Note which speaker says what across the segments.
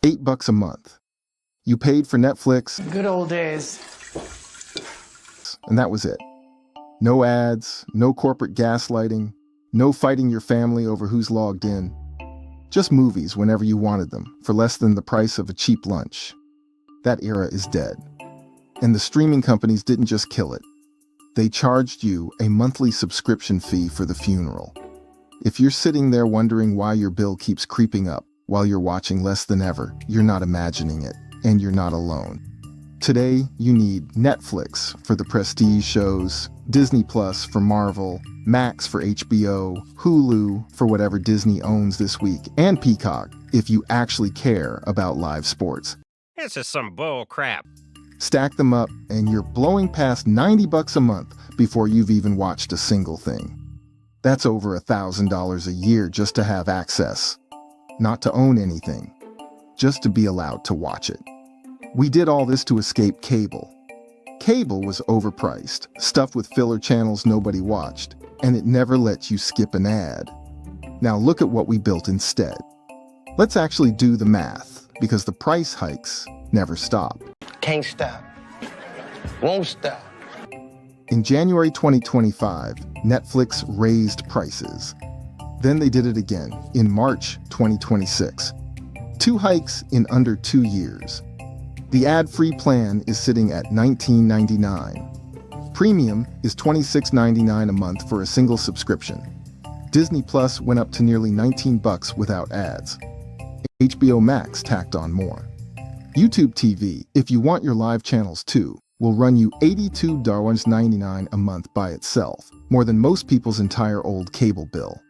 Speaker 1: $8 a month. You paid for Netflix,
Speaker 2: Good old days.
Speaker 1: and that was it. No ads, no corporate gaslighting, no fighting your family over who's logged in. Just movies whenever you wanted them, for less than the price of a cheap lunch. That era is dead. And the streaming companies didn't just kill it. They charged you a monthly subscription fee for the funeral. If you're sitting there wondering why your bill keeps creeping up while you're watching less than ever, you're not imagining it, and you're not alone. Today, you need Netflix for the prestige shows, Disney Plus for Marvel, Max for HBO, Hulu for whatever Disney owns this week, and Peacock if you actually care about live sports.
Speaker 3: This is some bull crap.
Speaker 1: Stack them up, and you're blowing past $90 a month before you've even watched a single thing. That's over $1,000 a year just to have access. Not to own anything, just to be allowed to watch it. We did all this to escape cable. Cable was overpriced, stuffed with filler channels nobody watched, and it never let you skip an ad. Now look at what we built instead. Let's actually do the math, because the price hikes never stop.
Speaker 4: Can't stop. Won't stop.
Speaker 1: In January 2025, Netflix raised prices. Then they did it again in March 2026. 2 hikes in under 2 years. The ad-free plan is sitting at $19.99. Premium is $26.99 a month for a single subscription. Disney Plus went up to nearly $19 without ads. HBO Max tacked on more. YouTube TV, if you want your live channels too, will run you $82.99 a month by itself, more than most people's entire old cable bill.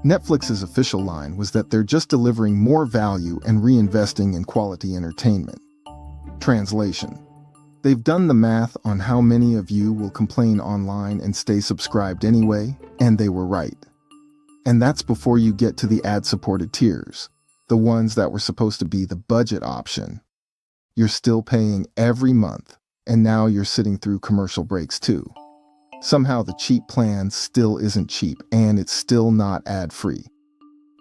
Speaker 1: Netflix's official line was that they're just delivering more value and reinvesting in quality entertainment. Translation: they've done the math on how many of you will complain online and stay subscribed anyway, and they were right. And that's before you get to the ad-supported tiers, the ones that were supposed to be the budget option. You're still paying every month, and now you're sitting through commercial breaks too. Somehow the cheap plan still isn't cheap, and it's still not ad-free.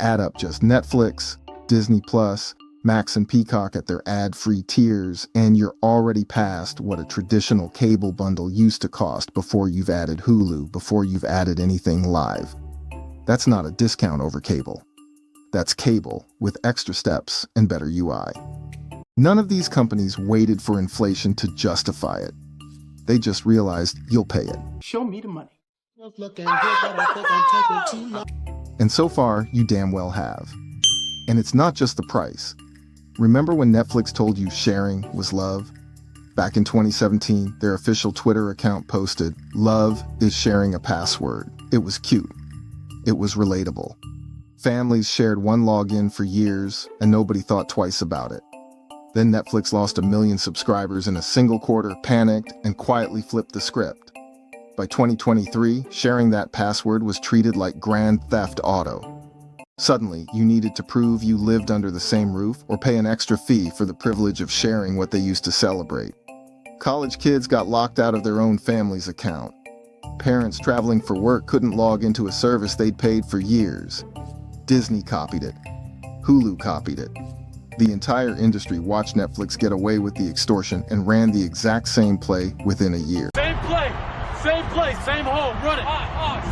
Speaker 1: Add up just Netflix, Disney Plus, Max and Peacock at their ad-free tiers, and you're already past what a traditional cable bundle used to cost before you've added Hulu, before you've added anything live. That's not a discount over cable. That's cable with extra steps and better UI. None of these companies waited for inflation to justify it. They just realized you'll pay it.
Speaker 2: Show me the money.
Speaker 1: And so far, you damn well have. And it's not just the price. Remember when Netflix told you sharing was love? Back in 2017, their official Twitter account posted, "Love is sharing a password." It was cute. It was relatable. Families shared one login for years, and nobody thought twice about it. Then Netflix lost 1 million subscribers in a single quarter, panicked, and quietly flipped the script. By 2023, sharing that password was treated like Grand Theft Auto. Suddenly, you needed to prove you lived under the same roof or pay an extra fee for the privilege of sharing what they used to celebrate. College kids got locked out of their own family's account. Parents traveling for work couldn't log into a service they'd paid for years. Disney copied it. Hulu copied it. The entire industry watched Netflix get away with the extortion and ran the exact same play within a year.
Speaker 5: Same play, same hole, run it.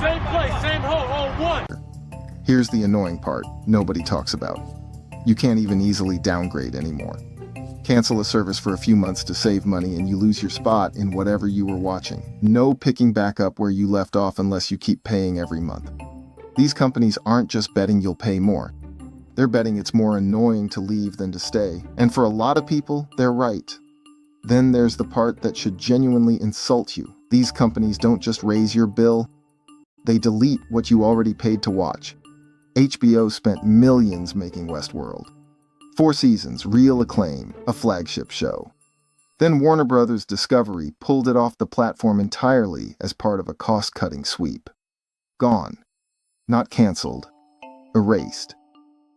Speaker 5: Same play, same hole, on one.
Speaker 1: Here's the annoying part nobody talks about. You can't even easily downgrade anymore. Cancel a service for a few months to save money and you lose your spot in whatever you were watching. No picking back up where you left off unless you keep paying every month. These companies aren't just betting you'll pay more. They're betting it's more annoying to leave than to stay. And for a lot of people, they're right. Then there's the part that should genuinely insult you. These companies don't just raise your bill, they delete what you already paid to watch. HBO spent millions making Westworld. 4 seasons, real acclaim, a flagship show. Then Warner Bros. Discovery pulled it off the platform entirely as part of a cost-cutting sweep. Gone. Not canceled. Erased.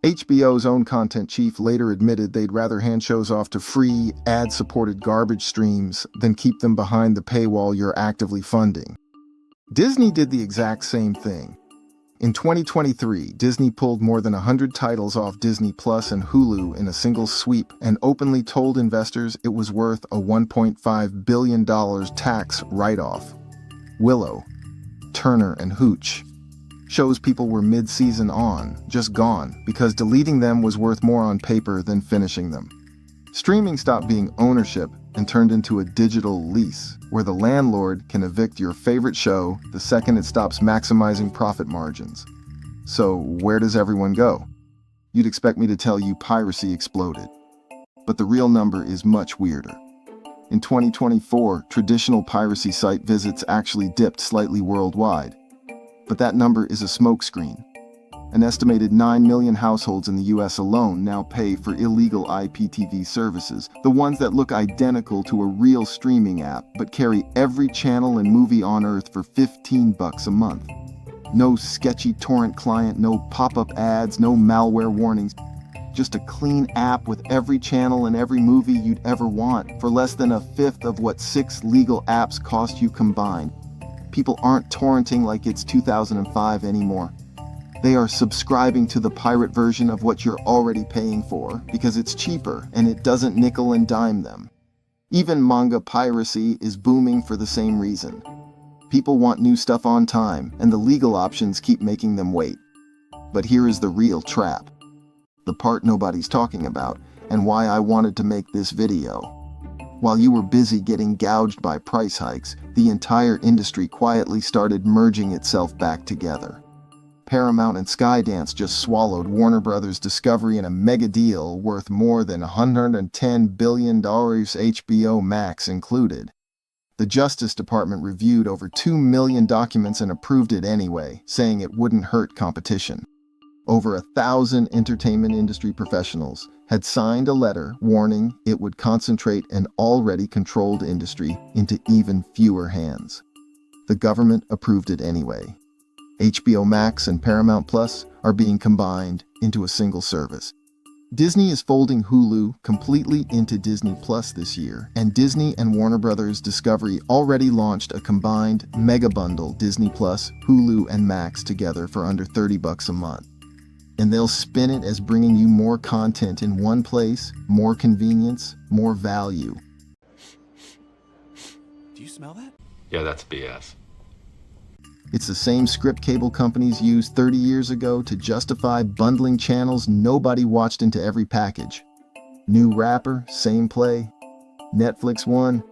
Speaker 1: HBO's own content chief later admitted they'd rather hand shows off to free, ad-supported garbage streams than keep them behind the paywall you're actively funding. Disney did the exact same thing. In 2023, Disney pulled more than 100 titles off Disney Plus and Hulu in a single sweep and openly told investors it was worth a $1.5 billion tax write-off. Willow, Turner, and Hooch. Shows people were mid-season on, just gone, because deleting them was worth more on paper than finishing them. Streaming stopped being ownership and turned into a digital lease, where the landlord can evict your favorite show the second it stops maximizing profit margins. So where does everyone go? You'd expect me to tell you piracy exploded. But the real number is much weirder. In 2024, traditional piracy site visits actually dipped slightly worldwide. But that number is a smokescreen. An estimated 9 million households in the US alone now pay for illegal IPTV services, the ones that look identical to a real streaming app but carry every channel and movie on Earth for $15 a month. No sketchy torrent client, no pop-up ads, no malware warnings. Just a clean app with every channel and every movie you'd ever want for less than a fifth of what 6 legal apps cost you combined. People aren't torrenting like it's 2005 anymore. They are subscribing to the pirate version of what you're already paying for because it's cheaper and it doesn't nickel and dime them. Even manga piracy is booming for the same reason. People want new stuff on time, and the legal options keep making them wait. But here is the real trap. The part nobody's talking about, and why I wanted to make this video. While you were busy getting gouged by price hikes, the entire industry quietly started merging itself back together. Paramount and Skydance just swallowed Warner Bros. Discovery in a mega deal worth more than $110 billion, HBO Max included. The Justice Department reviewed over 2 million documents and approved it anyway, saying it wouldn't hurt competition. Over 1,000 entertainment industry professionals had signed a letter warning it would concentrate an already controlled industry into even fewer hands. The government approved it anyway. HBO Max and Paramount Plus are being combined into a single service. Disney is folding Hulu completely into Disney Plus this year, and Disney and Warner Bros. Discovery already launched a combined mega bundle Disney Plus, Hulu, and Max together for under $30 a month. And they'll spin it as bringing you more content in one place, more convenience, more value.
Speaker 2: Do you smell that?
Speaker 6: Yeah, that's BS.
Speaker 1: It's the same script cable companies used 30 years ago to justify bundling channels nobody watched into every package. New wrapper, same play. Netflix won.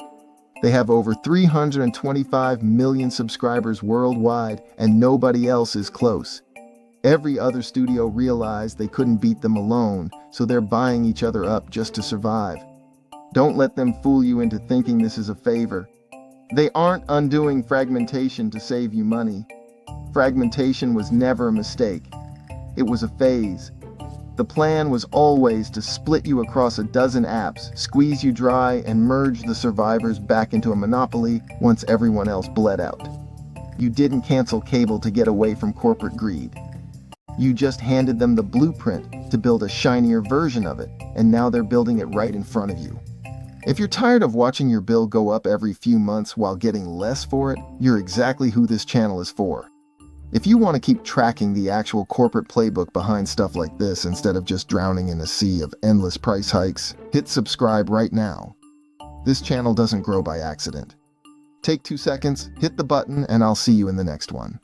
Speaker 1: They have over 325 million subscribers worldwide, and nobody else is close. Every other studio realized they couldn't beat them alone, so they're buying each other up just to survive. Don't let them fool you into thinking this is a favor. They aren't undoing fragmentation to save you money. Fragmentation was never a mistake. It was a phase. The plan was always to split you across a dozen apps, squeeze you dry, and merge the survivors back into a monopoly once everyone else bled out. You didn't cancel cable to get away from corporate greed. You just handed them the blueprint to build a shinier version of it, and now they're building it right in front of you. If you're tired of watching your bill go up every few months while getting less for it, you're exactly who this channel is for. If you want to keep tracking the actual corporate playbook behind stuff like this instead of just drowning in a sea of endless price hikes, hit subscribe right now. This channel doesn't grow by accident. Take 2 seconds, hit the button, and I'll see you in the next one.